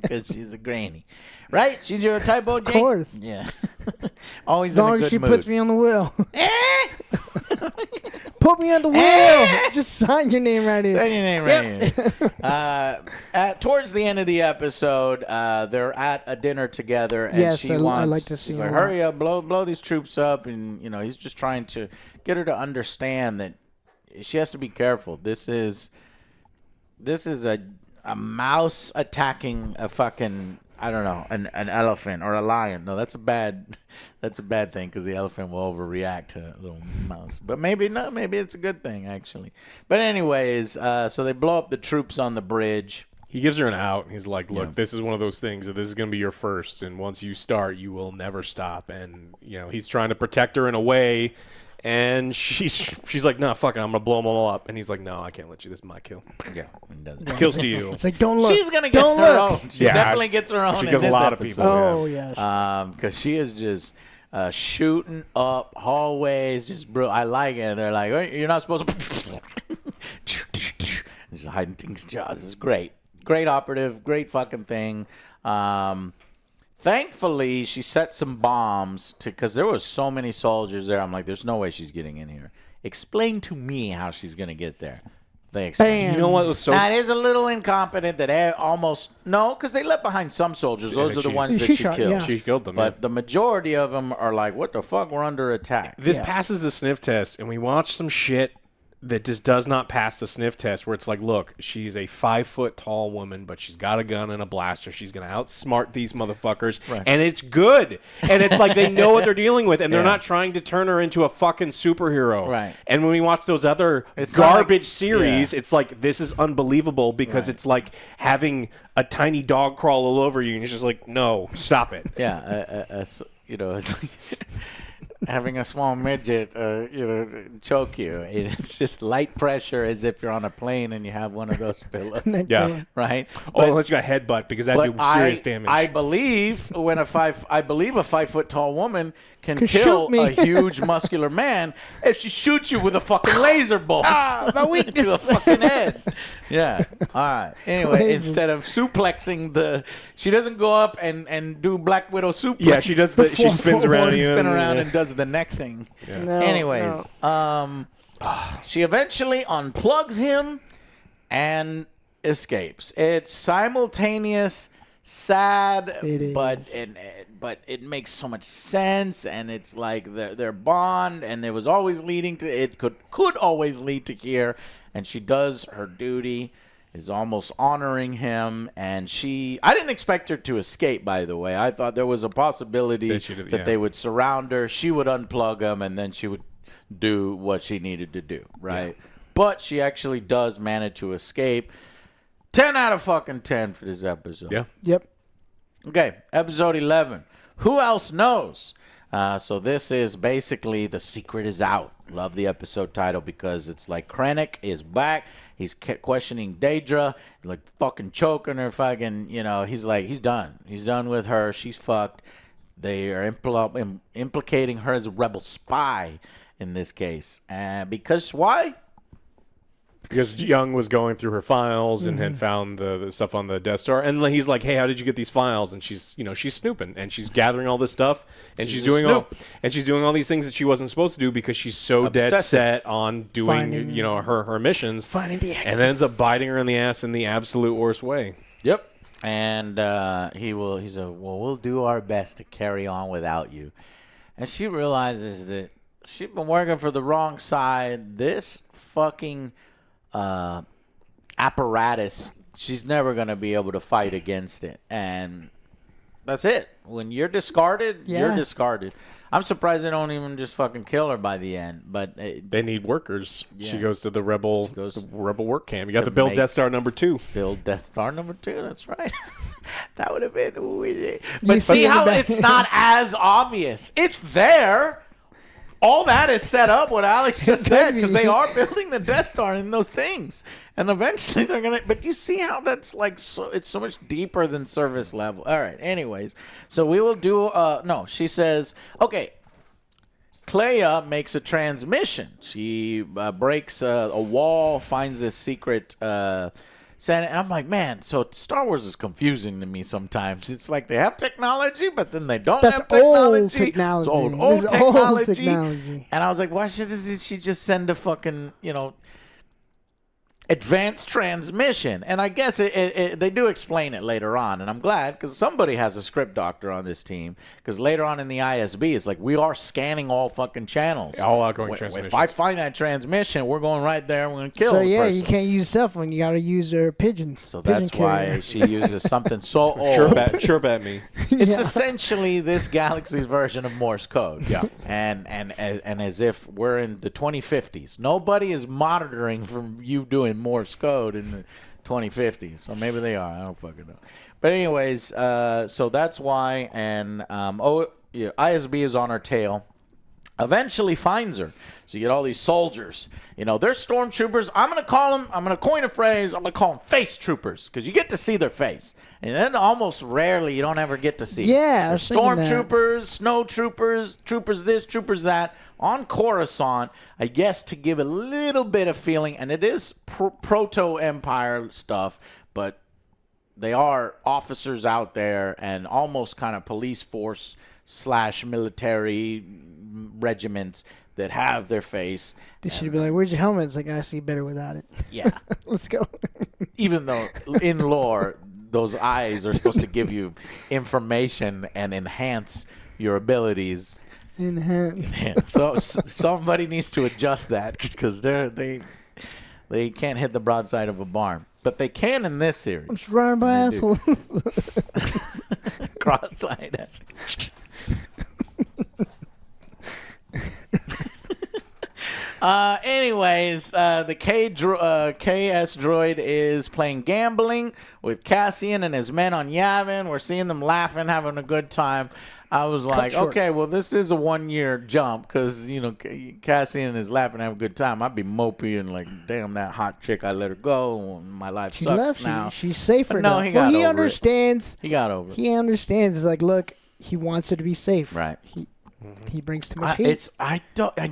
because she's a granny. Right? She's your type, OJ? Of course. Yeah. Always as long in a as good she mood. puts me on the wheel. Put me on the wheel. Just sign your name right here. Sign your name right here. Towards the end of the episode, they're at a dinner together, and Yes, she I wants. like to see she's a like, lot. hurry up, blow these troops up, and you know he's just trying to get her to understand that she has to be careful. This is a mouse attacking a fucking. I don't know, an elephant or a lion. No, that's a bad thing because the elephant will overreact to a little mouse. But maybe not. Maybe it's a good thing actually. But anyways, so they blow up the troops on the bridge. He gives her an out. He's like, look, Yeah. this is one of those things that this is going to be your first. And once you start, you will never stop. And, you know, he's trying to protect her in a way. And she's like, no, fuck it. I'm going to blow them all up. And he's like, no, I can't let you. This is my kill. Yeah, it does. Kills to you. It's like, don't look. She's gonna get don't her look. own. She Yeah, definitely gets her own. she in kills a this lot of episode. people. Oh, yeah. Because she is just shooting up hallways, just bro. I like it. They're like, "Hey, you're not supposed to. Just hiding things. Jaws is great. Great operative. Great fucking thing. Thankfully, she set some bombs because there was so many soldiers there. I'm like, there's no way she's getting in here. Explain to me how she's gonna get there. They explain. Bam. You know what was so... That is a little incompetent. That because they left behind some soldiers. Those are the she- ones that She she shot, killed. yeah. She killed them. But the majority of them are like, what the fuck? We're under attack. This Yeah. passes the sniff test, and we watch some shit that just does not pass the sniff test, where it's like, look, she's a 5 foot tall woman, but she's got a gun and a blaster. She's going to outsmart these motherfuckers, Right. and it's good. And it's like they know what they're dealing with, and they're Yeah. not trying to turn her into a fucking superhero. Right. And when we watch those other It's not garbage like- series, it's like, this is unbelievable because Right. it's like having a tiny dog crawl all over you, and it's just like, no, stop it. Yeah, it's like having a small midget, choke you. It's just light pressure as if you're on a plane and you have one of those pillows. Yeah. Right? Oh, unless you got headbutt, because that do serious damage. I believe a 5 foot tall woman can Could kill shoot me. a huge muscular man if she shoots you with a fucking laser bolt My to weakness. a fucking head. Yeah. All right. Anyway, Lasers. instead of suplexing she doesn't go up and do Black Widow suplex. Yeah, she does. She spins around. Spin you around and does the neck thing. No, Anyways, no. she eventually unplugs him and escapes. It's simultaneous, sad, It but is. but it makes so much sense, and it's like their bond, and it was always leading to it could always lead to here, and she does her duty. Is almost honoring him, and I didn't expect her to escape, by the way. I thought there was a possibility that they would surround her, she would unplug him, and then she would do what she needed to do, right? Yeah. But she actually does manage to escape. 10 out of fucking 10 for this episode. Yeah. Yep. Okay, episode 11. Who else knows? So this is basically The Secret is Out. Love the episode title because it's like Krennic is back. He's questioning Daedra, like fucking choking her, fucking, he's like, he's done. He's done with her. She's fucked. They are implicating her as a rebel spy in this case. Because why? Because Young was going through her files and had found the stuff on the Death Star, and he's like, "Hey, how did you get these files?" And she's snooping, and she's gathering all this stuff, and she's doing all these things that she wasn't supposed to do because she's so dead set on doing her missions, Finding the and ends up biting her in the ass in the absolute worst way. Yep. And he said, well, we'll do our best to carry on without you. And she realizes that she's been working for the wrong side. This fucking apparatus, she's never going to be able to fight against it. And That's it. When you're discarded, you're discarded. I'm surprised they don't even just fucking kill her by the end. But they need workers. Yeah. She goes to the rebel work camp. You got to build Death Star number 2. Build Death Star number 2. That's right. That would have been. But see how it's not as obvious. It's there. All that is set up, what Alex just said, because they are building the Death Star in those things. And eventually they're going to... But you see how that's like... it's so much deeper than surface level. All right, anyways. So we will do... no, she says... Okay, Clea makes a transmission. She breaks a wall, finds this secret... and I'm like, man, so Star Wars is confusing to me sometimes. It's like they have technology, but then they don't have technology. Old technology. It's old technology. And I was like, why shouldn't she just send a fucking, advanced transmission? And I guess they do explain it later on, and I'm glad because somebody has a script doctor on this team, because later on in the ISB it's like we are scanning all fucking channels, all outgoing transmissions. If I find that transmission, we're going right there, we're going to kill so the person. You can't use cell phone, you got to use her pigeons. So that's why she uses something so old. Chirp at me. It's essentially this galaxy's version of Morse code. Yeah. And as if we're in the 2050s. Nobody is monitoring from you doing Morse code in the 2050s. So maybe they are. I don't fucking know. But anyways, so that's why. And ISB is on her tail. Eventually finds her. So you get all these soldiers. They're stormtroopers. I'm going to coin a phrase. I'm going to call them face troopers, because you get to see their face. And then almost rarely you don't ever get to see. Yeah. Stormtroopers, snow troopers, troopers this, troopers that. On Coruscant, I guess to give a little bit of feeling, and it is proto-Empire stuff, but they are officers out there and almost kind of police force / military regiments that have their face. They should be like, where's your helmet? It's like, I see better without it. Yeah. Let's go. Even though in lore, those eyes are supposed to give you information and enhance your abilities. Enhance. So somebody needs to adjust that, because they can't hit the broadside of a barn. But they can in this series. I'm surrounded by assholes. Cross-eyed ass. Anyways, the KS droid is playing gambling with Cassian and his men on Yavin. We're seeing them laughing, having a good time. I was like, okay, well, this is a 1-year jump, because, Cassian is laughing, having a good time. I'd be mopey and like, damn, that hot chick, I let her go. My life sucks now. She's safer now. No, he understands. He got over it. He understands. It's like, look, he wants her to be safe. Right. He brings too much heat. I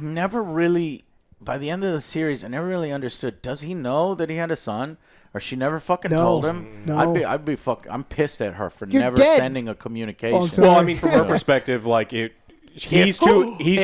never really, by the end of the series, I never really understood. Does he know that he had a son? Or she never fucking told him? No. I'm pissed at her for You're never dead. sending a communication. Oh, well, I mean, from her perspective, like if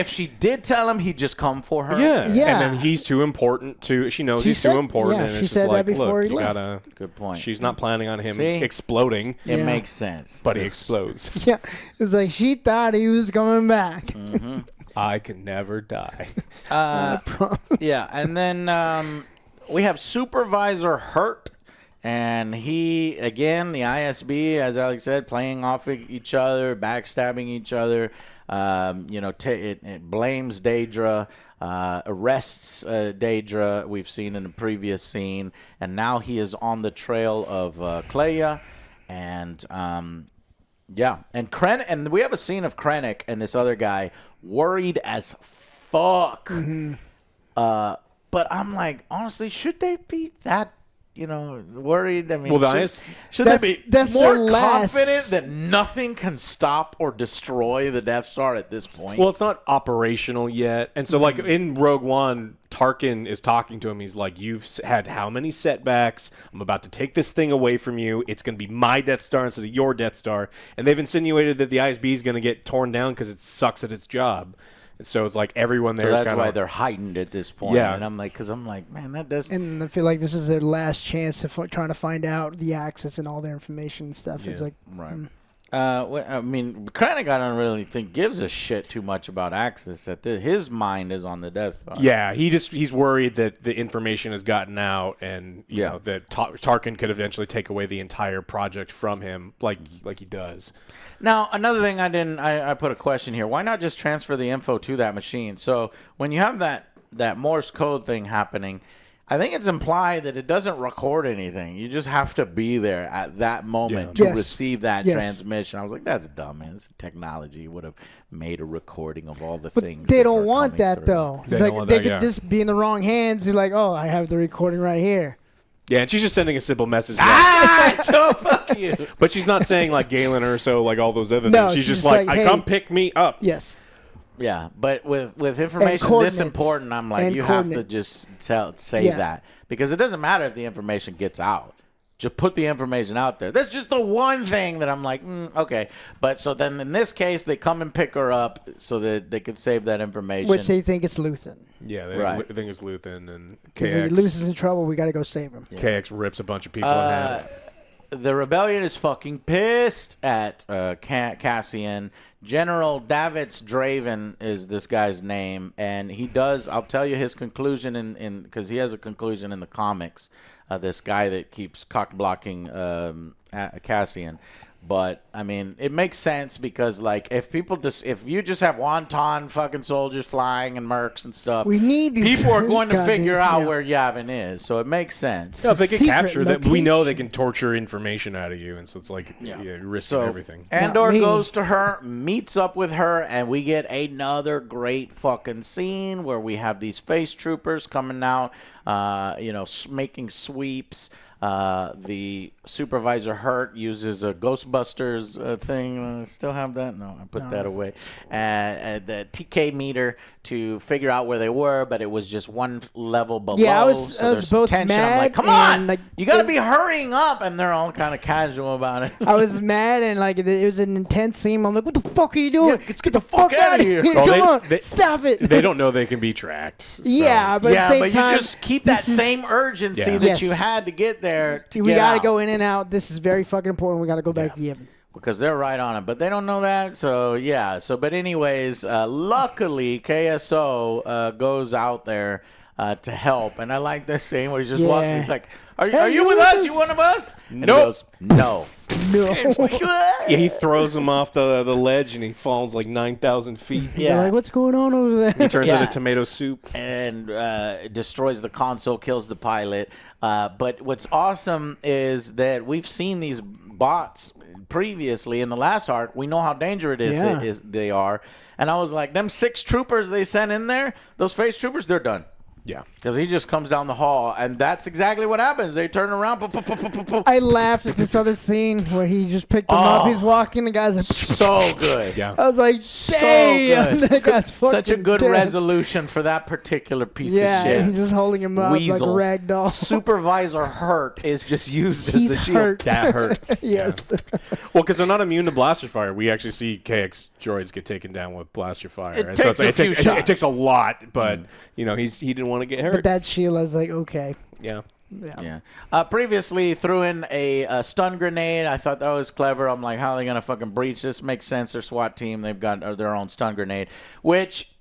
she did tell him, he'd just come for her. Yeah. Yeah. And then he's too important to. She knows he's too important. Yeah, and she it's said just that like, before look, he you left. gotta. Good point. She's not planning on him See? exploding. It Yeah. makes sense. But he explodes. Yeah. It's like she thought he was coming back. Mm-hmm. I can never die. Yeah, and then we have Supervisor Hurt, and he, again, the ISB, as Alex said, playing off each other, backstabbing each other. It blames Daedra, arrests Daedra, we've seen in the previous scene, and now he is on the trail of Clea, and and we have a scene of Krennic and this other guy worried as fuck. Mm-hmm. But I'm like, honestly, should they be that, worried? I mean, should they be more confident that nothing can stop or destroy the Death Star at this point? Well, it's not operational yet. And so, like, in Rogue One, Tarkin is talking to him. He's like, you've had how many setbacks? I'm about to take this thing away from you. It's going to be my Death Star instead of your Death Star. And they've insinuated that the ISB is going to get torn down because it sucks at its job. And so it's like everyone there is kind of... that's why they're heightened at this point. Yeah. And I'm like, man, that does... And I feel like this is their last chance of trying to find out the access and all their information and stuff. Yeah. It's like... Right. Krennic, I don't really think gives a shit too much about access. His mind is on the Death Star. Yeah, he's worried that the information has gotten out, and you know that Tarkin could eventually take away the entire project from him, like he does. Now, another thing I put a question here. Why not just transfer the info to that machine? So when you have that Morse code thing happening, I think it's implied that it doesn't record anything. You just have to be there at that moment to receive that transmission. I was like, that's dumb, man. This technology would have made a recording of all the things. They don't want that, through. though. It's like they could just be in the wrong hands. You're like, oh, I have the recording right here. Yeah, and she's just sending a simple message. Joe, fuck you. But she's not saying like Galen Urso, like all those other things. She's just like, hey, come pick me up. Yes. Yeah, but with information this important, I'm like, you have to just say that. Because it doesn't matter if the information gets out. Just put the information out there. That's just the one thing that I'm like, okay. But so then in this case, they come and pick her up so that they could save that information. Which they think it's Luthen. Yeah, they think it's Luthen. And KX. If Luthen's in trouble, we got to go save him. Yeah. KX rips a bunch of people in half. The rebellion is fucking pissed at Cassian. General Davitz Draven is this guy's name, and he does. I'll tell you his conclusion in because he has a conclusion in the comics. This guy that keeps cock blocking Cassian. But I mean, it makes sense because like if you just have wonton fucking soldiers flying and mercs and stuff, we need these people are going to figure out where Yavin is. So it makes sense. No, if they can capture that, we know they can torture information out of you, and so it's like you're risking everything. Andor goes to her, meets up with her, and we get another great fucking scene where we have these face troopers coming out, making sweeps. The supervisor Hurt uses a Ghostbusters thing. Still have that? No, I put that away. The TK meter to figure out where they were, but it was just one level below. Yeah, I was both tension. mad. I'm like, come on, you got to be hurrying up, and they're all kind of casual about it. I was mad, and like it was an intense scene. I'm like, what the fuck are you doing? Let's get the fuck out of here! Come on, stop it! They don't know they can be tracked. So. Yeah, but at the same time, you just keep that same urgency that you had to get there. We got to go in and out. This is very fucking important. We got to go back to Yavin. Because they're right on it, but they don't know that. So, yeah. But anyways, luckily, KSO goes out there to help. And I like this scene where he's just walking. He's like, are you with us? You one of us? And nope. He goes, no. Yeah, he throws him off the ledge, and he falls like 9,000 feet. Yeah. Like, what's going on over there? He turns into tomato soup. And destroys the console, kills the pilot. But what's awesome is that we've seen these bots previously in the last arc. We know how dangerous they are. And I was like, them 6 troopers they sent in there, those face troopers, they're done. Yeah. Because he just comes down the hall, and that's exactly what happens. They turn around. I laughed at this other scene where he just picked him up. He's walking. The guy's like, so good. Yeah. I was like, damn. So That guy's such a good dead. resolution for that particular piece of shit. Yeah, he's just holding him up Weasel. like a rag doll. Supervisor Hurt is just used as the shield. Hurt. That hurt. Yes. Yeah. Well, because they're not immune to blaster fire. We actually see KX droids get taken down with blaster fire. It takes a few shots. It takes a lot, but he didn't want to get hurt. But that shield, I was like, okay. Yeah. Previously threw in a stun grenade. I thought that was clever. I'm like, how are they going to fucking breach this? Makes sense. Their SWAT team, they've got their own stun grenade, which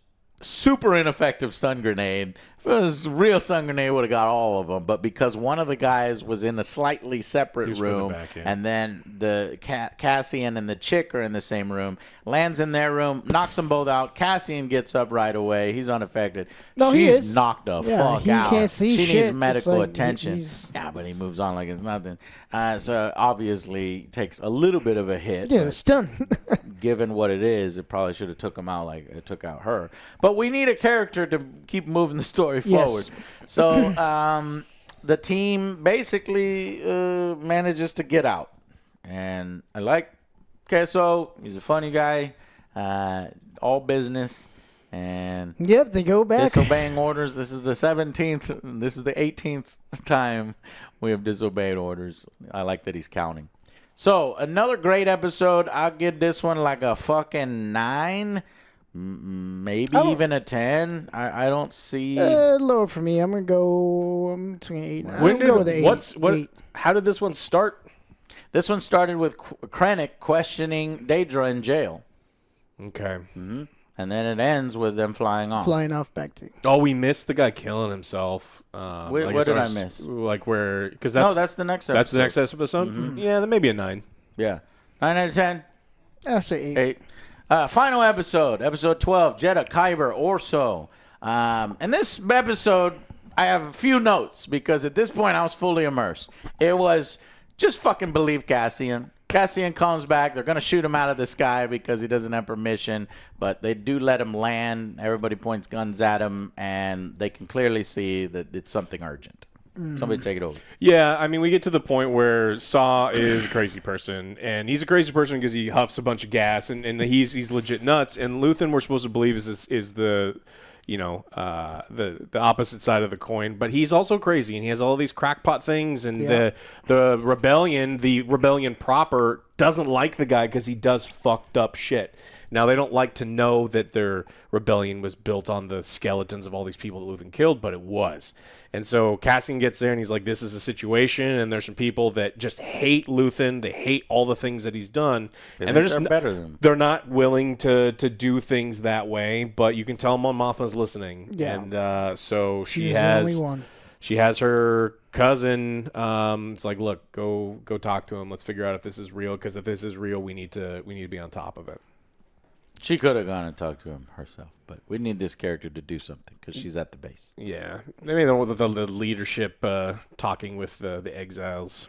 super ineffective stun grenade. If it was a real stun grenade, would have got all of them. But because one of the guys was in a slightly separate room, and then the Cassian and the chick are in the same room, lands in their room, knocks them both out. Cassian gets up right away. He's unaffected. No, She's knocked the fuck he out. Can't see she shit. needs medical like attention. Yeah, but he moves on like it's nothing. So obviously takes a little bit of a hit. Yeah, it's done. Given what it is, it probably should have took him out like it took out her. But we need a character to keep moving the story forward. So the team basically manages to get out. And I like Queso. He's a funny guy. All business. And yep, they go back. Disobeying orders. This is the 17th. This is the 18th time we have disobeyed orders. I like that he's counting. So, another great episode. I'll give this one like a fucking 9. Maybe even a 10. I don't see. Lower for me. I'm going to go between 8 and 9. When go with 8. Eight. How did this one start? This one started with Krennic questioning Daedra in jail. Okay. Mm-hmm. And then it ends with them flying off. Flying off back to. Oh, we missed the guy killing himself. What did I miss? Like where? Because that's that's the next episode. That's the next episode. Mm-hmm. Yeah, then maybe a 9. Yeah, 9 out of 10. I'll say 8. 8. Final episode 12, Jeddah, Kyber, Orso. And this episode, I have a few notes because at this point I was fully immersed. It was just fucking believe Cassian. Cassian comes back. They're going to shoot him out of the sky because he doesn't have permission, but they do let him land. Everybody points guns at him, and they can clearly see that it's something urgent. Somebody take it over. Yeah, I mean, we get to the point where Saw is a crazy person, and he's a crazy person because he huffs a bunch of gas, and he's legit nuts. And Luthen, we're supposed to believe is the the opposite side of the coin, but he's also crazy, and he has all these crackpot things, and the rebellion proper doesn't like the guy because he does fucked up shit. Now, they don't like to know that their rebellion was built on the skeletons of all these people that Luthen killed, but it was. And so Cassian gets there, and he's like, this is a situation, and there's some people that just hate Luthen. They hate all the things that he's done. And they're just better than him. They're not willing to do things that way, but you can tell Mon Mothma's listening. Yeah. And so She's the only one. she has her cousin. It's like, look, go talk to him. Let's figure out if this is real, because if this is real, we need to be on top of it. She could have gone and talked to him herself, but we need this character to do something because she's at the base. Yeah, maybe the leadership talking with the exiles.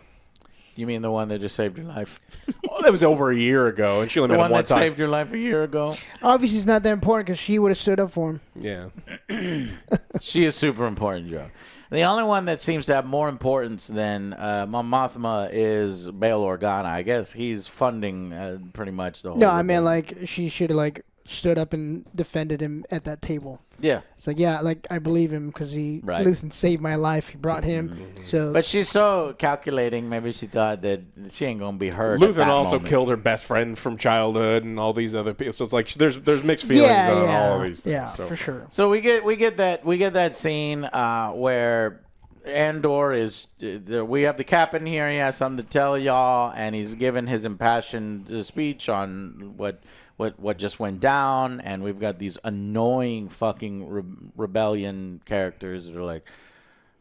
You mean the one that just saved your life? Well, that was over a year ago, and she only The met one him one that time. saved your life a year ago? Obviously, it's not that important because she would have stood up for him. Yeah. She is super important, Joe. The only one that seems to have more importance than Mon Mothma is Bail Organa. I guess he's funding pretty much the whole. No, I mean, like, she should have, stood up and defended him at that table. Yeah. It's like, yeah, I believe him because Right. Luthen saved my life. He brought him. Mm-hmm. So, But she's so calculating. Maybe she thought that she ain't gonna be hurt. Luthen also killed her best friend from childhood and all these other people. So it's like there's mixed feelings on all of these things. Yeah, so. for sure. So we get that scene where Andor is. We have the captain here. He has something to tell y'all, and he's giving his impassioned speech on what just went down. And we've got these annoying fucking rebellion characters that are like,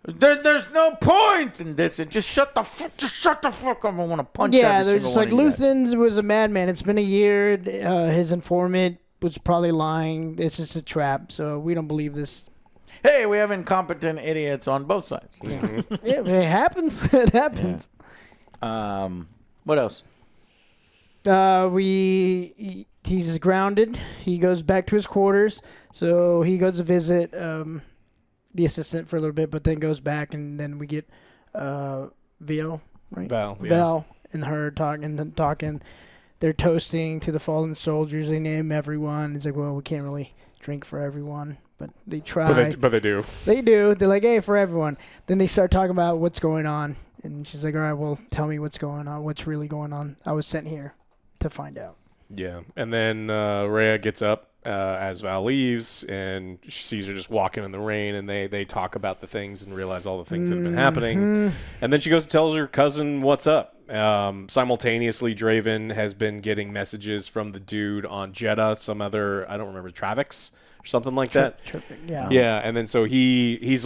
there's no point in this, and just shut the fuck up. I want to punch. Yeah, every they're single just one like, of you guys. Luthen was a madman. It's been a year. His informant was probably lying. It's just a trap. So we don't believe this. Hey, we have incompetent idiots on both sides. Yeah, it happens. It happens. What else? He's grounded. He goes back to his quarters. So he goes to visit the assistant for a little bit, but then goes back, and then we get Val, right? Val and her talking. They're toasting to the fallen soldiers. They name everyone. It's like, well, we can't really drink for everyone, but they try. But they do. They do. They're like, hey, for everyone. Then they start talking about what's going on. And she's like, all right, well, tell me what's going on. What's really going on? I was sent here to find out. Yeah. And then Rhea gets up as Val leaves, and she sees her just walking in the rain, and they talk about the things and realize all the things that have been happening. And then she goes and tells her cousin what's up. Simultaneously, Draven has been getting messages from the dude on Jeddah, some other, I don't remember, Travix or something like that. Yeah, and then so he's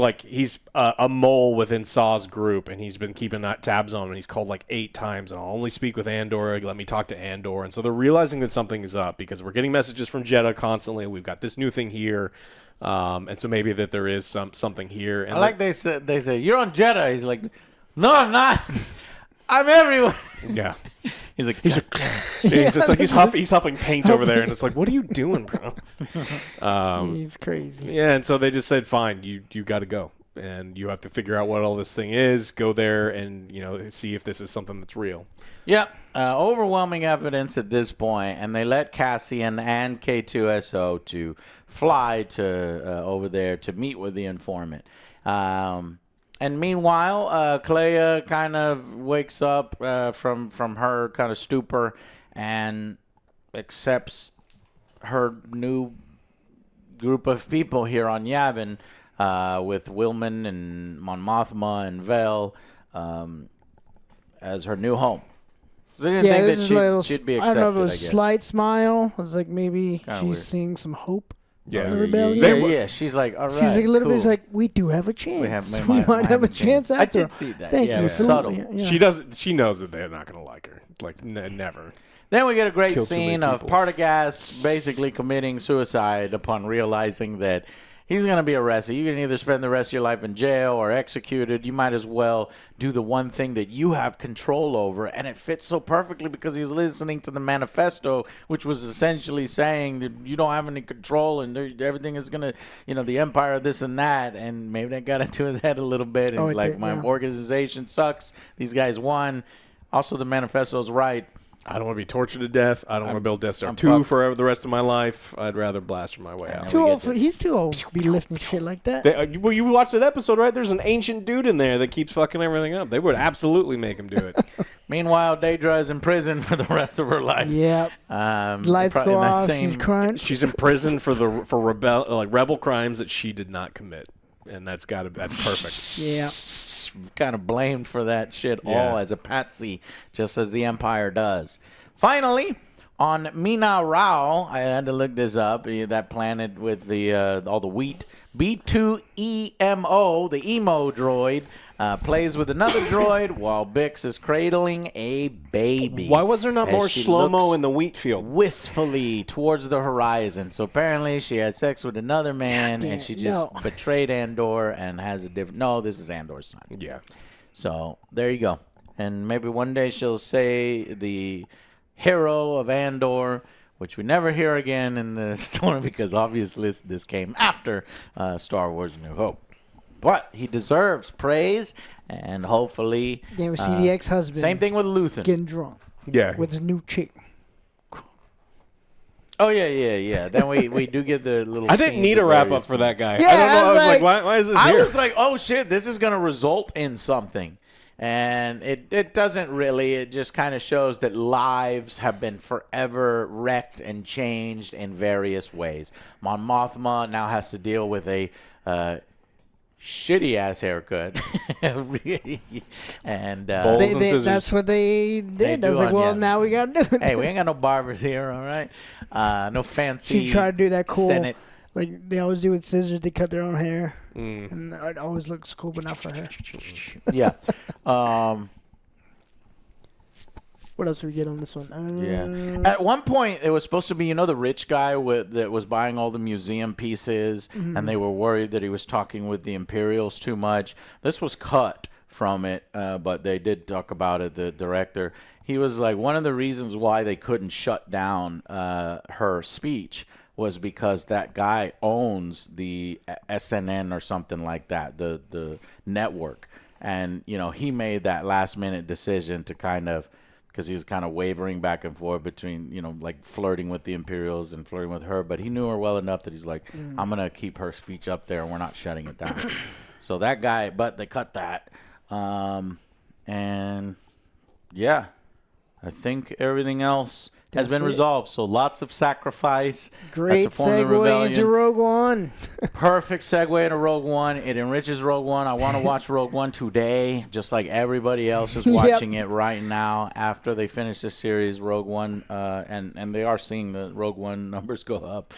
a mole within Saw's group, and he's been keeping tabs on him, and he's called 8 times, and I'll only speak with Andor, let me talk to Andor. And so they're realizing that something is up because we're getting messages from Jeddah constantly. We've got this new thing here. And so maybe that there is something here. And they say, you're on Jeddah. He's like, no, I'm not. I'm everywhere. Yeah. He's like, he's just like he's huffing paint over there, and it's like, what are you doing, bro? He's crazy. Yeah, and so they just said, fine, you got to go, and you have to figure out what all this thing is. Go there and see if this is something that's real. Yep. Overwhelming evidence at this point, and they let Cassian and K2SO to fly to over there to meet with the informant. And meanwhile, Clea kind of wakes up from her kind of stupor and accepts her new group of people here on Yavin with Wilman and Mon Mothma and Vel as her new home. So I didn't think that she'd be accepted, I don't know if it was a slight smile. It was like maybe kinda she's weird. seeing some hope. Yeah. The rebellion. Yeah. She's like, all right. She's like a little cool. bit like, we do have a chance. We might have a chance after. I did see that. Thank yeah, you. subtle. Yeah. She knows that they're not going to like her. Never. Then we get a great Kill too many scene of people. Partagas basically committing suicide upon realizing that he's going to be arrested. You can either spend the rest of your life in jail or executed. You might as well do the one thing that you have control over. And it fits so perfectly because he was listening to the manifesto, which was essentially saying that you don't have any control and everything is going to, the empire, this and that. And maybe that got into his head a little bit. And he's like, my organization sucks. These guys won. Also, the manifesto's right. I don't want to be tortured to death. I don't want to build Death Star 2 for the rest of my life. I'd rather blast my way out. He's too old to be lifting shit like that. Well, you watched that episode, right? There's an ancient dude in there that keeps fucking everything up. They would absolutely make him do it. Meanwhile, Daedra is in prison for the rest of her life. Yep. Lights go off. She's crying. She's in prison for rebel crimes that she did not commit, and that's perfect. Yeah. Kind of blamed for that shit all as a patsy, just as the Empire does. Finally, on Mina Rao, I had to look this up, that planet with the all the wheat, B2EMO, the emo droid, plays with another droid while Bix is cradling a baby. Why was there not more slow-mo in the wheat field? Wistfully towards the horizon. So apparently she had sex with another man and she just betrayed Andor and has a different... No, this is Andor's son. Yeah. So there you go. And maybe one day she'll say the hero of Andor, which we never hear again in the story because obviously this came after Star Wars: A New Hope. But he deserves praise, and hopefully... Then we see the ex-husband. Same thing with Luthen. Getting drunk. Yeah. With his new chick. Oh, yeah. Then we do get the little... I didn't need a wrap-up for that guy. Yeah, I don't know. I was like, why is this here? I was like, oh, shit, this is going to result in something. And it doesn't really. It just kind of shows that lives have been forever wrecked and changed in various ways. Mon Mothma now has to deal with a... shitty ass haircut, and that's what they did. I was like, well, now we gotta do it. Hey, we ain't got no barbers here, all right? No fancy. She tried to do that cool, Senate. like they always do with scissors. They cut their own hair, and it always looks cool, but not for her. Yeah. What else do we get on this one? Yeah. At one point, it was supposed to be, the rich guy that was buying all the museum pieces, and they were worried that he was talking with the Imperials too much. This was cut from it, but they did talk about it, the director. He was like, one of the reasons why they couldn't shut down her speech was because that guy owns the SNN or something like that, the network. And, he made that last-minute decision to kind of... because he was kind of wavering back and forth between, like flirting with the Imperials and flirting with her. But he knew her well enough that he's like, I'm going to keep her speech up there and we're not shutting it down. So that guy, but they cut that. And, yeah, I think everything else has been resolved. So lots of sacrifice. Great segue into Rogue One. Perfect segue into Rogue One. It enriches Rogue One. I want to watch Rogue One today, just like everybody else is watching it right now after they finish the series, Rogue One. And they are seeing the Rogue One numbers go up,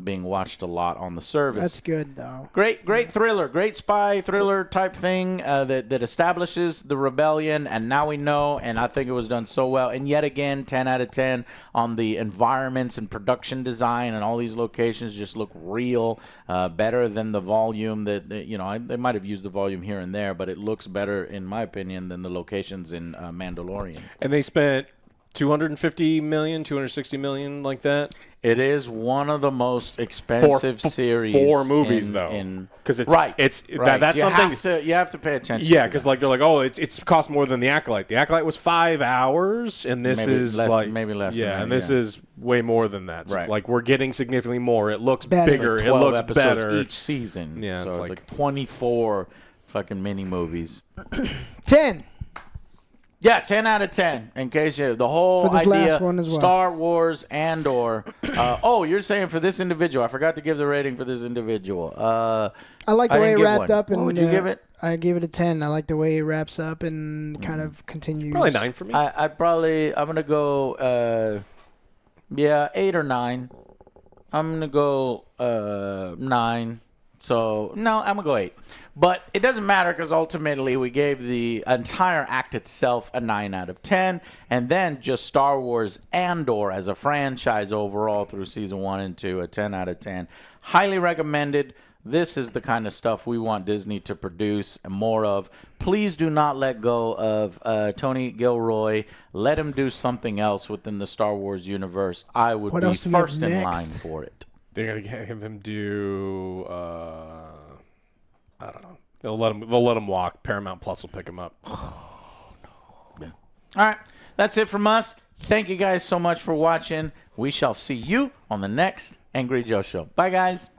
being watched a lot on the service. That's good, though. Great thriller, great spy thriller type thing that establishes the rebellion, and now we know, and I think it was done so well. And yet again, 10 out of 10 on the environments and production design, and all these locations just look real, better than the volume that they might have used the volume here and there, but it looks better, in my opinion, than the locations in Mandalorian. And they spent 250 million, 260 million, like that. It is one of the most expensive series. 4 movies, though, because it's right. It's right. That's something you have to pay attention. Yeah, because they're like, oh, it's cost more than the Acolyte. The Acolyte was 5 hours, and this is maybe less. Yeah, than that, and this is way more than that. So right. It's like we're getting significantly more. It looks better. bigger. Like it looks episodes better each season. Yeah, so it's it's like 24 fucking mini movies. 10. Yeah, 10 out of 10. In case the whole for this idea, last one as well. Star Wars Andor. You're saying for this individual. I forgot to give the rating for this individual. I like the way it wrapped up. And, what would you give it? I gave it a 10. I like the way it wraps up and kind of continues. Probably 9 for me. I'm going to go, 8 or 9. I'm going to go 9. So, no, I'm going to go 8. But it doesn't matter because ultimately we gave the entire act itself a 9 out of 10. And then just Star Wars Andor as a franchise overall through season 1 and 2, a 10 out of 10. Highly recommended. This is the kind of stuff we want Disney to produce more of. Please do not let go of Tony Gilroy. Let him do something else within the Star Wars universe. I would be first in line for it. They're gonna have him do. I don't know. They'll let him walk. Paramount Plus will pick him up. Oh, no. Yeah. All right, that's it from us. Thank you guys so much for watching. We shall see you on the next Angry Joe Show. Bye, guys.